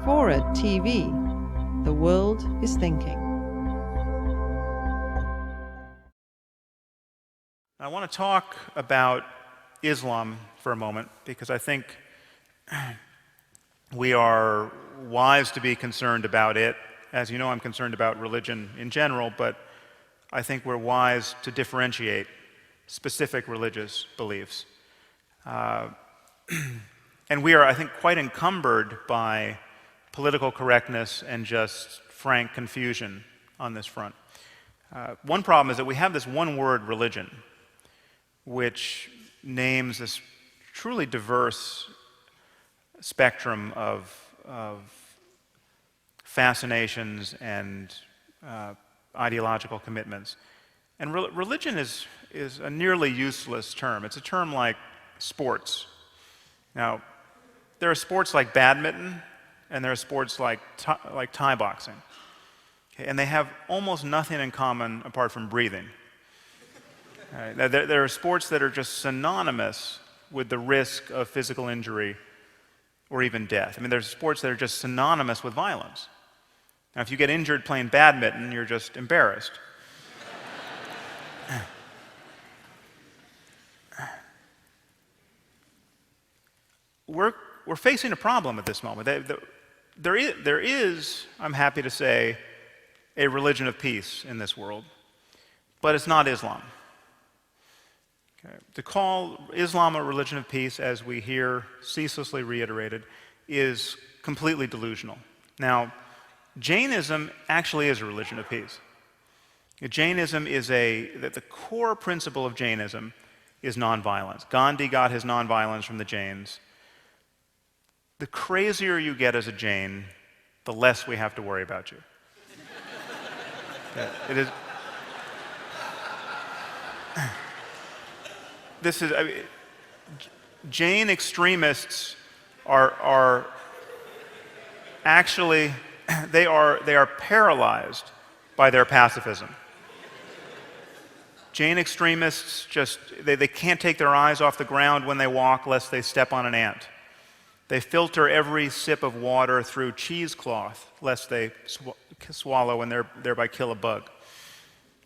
Fora TV. The world is thinking. I want to talk about Islam for a moment because I think we are wise to be concerned about it. As you know, I'm concerned about religion in general, but I think we're wise to differentiate specific religious beliefs. And we are, I think, quite encumbered by political correctness and just frank confusion on this front. One problem is that we have this one word, religion, which names this truly diverse spectrum of fascinations and ideological commitments. And religion is a nearly useless term. It's a term like sports. Now, there are sports like badminton, and there are sports like Thai boxing. Okay, and they have almost nothing in common apart from breathing. Right. Now, there are sports that are just synonymous with the risk of physical injury or even death. I mean, there's sports that are just synonymous with violence. Now, if you get injured playing badminton, you're just embarrassed. We're facing a problem at this moment. There is, I'm happy to say, a religion of peace in this world, but it's not Islam. Okay. To call Islam a religion of peace, as we hear ceaselessly reiterated, is completely delusional. Now, Jainism actually is a religion of peace. Jainism is the core principle of Jainism is nonviolence. Gandhi got his nonviolence from the Jains. The crazier you get as a Jain, the less we have to worry about you. Okay. It is. This is. I mean, Jain extremists are actually they are paralyzed by their pacifism. Jain extremists just they can't take their eyes off the ground when they walk lest they step on an ant. They filter every sip of water through cheesecloth lest they swallow and thereby kill a bug.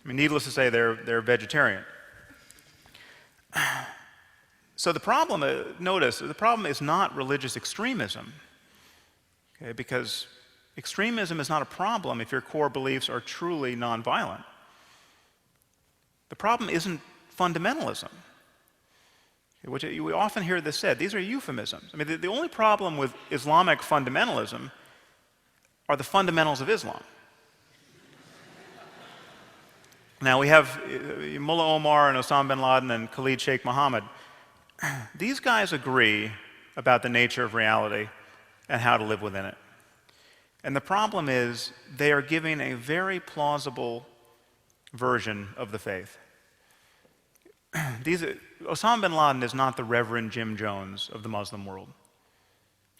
I mean, needless to say, they're vegetarian. So the problem, notice, the problem is not religious extremism, okay, because extremism is not a problem if your core beliefs are truly nonviolent. The problem isn't fundamentalism, which we often hear this said. These are euphemisms. I mean, the only problem with Islamic fundamentalism are the fundamentals of Islam. Now, we have Mullah Omar and Osama bin Laden and Khalid Sheikh Mohammed. These guys agree about the nature of reality and how to live within it. And the problem is they are giving a very plausible version of the faith. Osama bin Laden is not the Reverend Jim Jones of the Muslim world.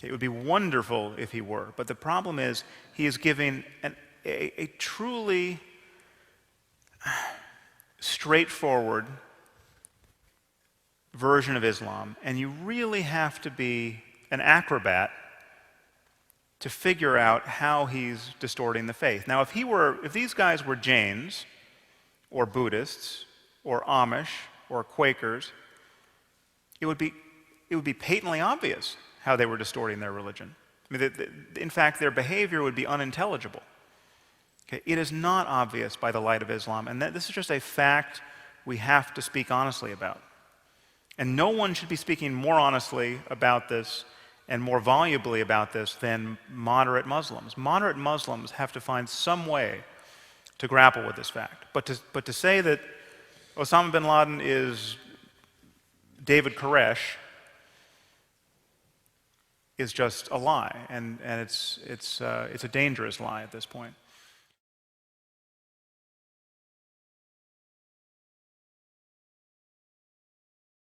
It would be wonderful if he were, but the problem is he is giving a truly straightforward version of Islam, and you really have to be an acrobat to figure out how he's distorting the faith. Now, if these guys were Jains or Buddhists or Amish or Quakers, it would be patently obvious how they were distorting their religion. I mean, in fact, their behavior would be unintelligible. Okay? It is not obvious by the light of Islam, and this is just a fact we have to speak honestly about. And no one should be speaking more honestly about this and more volubly about this than moderate Muslims. Moderate Muslims have to find some way to grapple with this fact. But to say that Osama bin Laden is David Koresh is just a lie, and it's a dangerous lie at this point.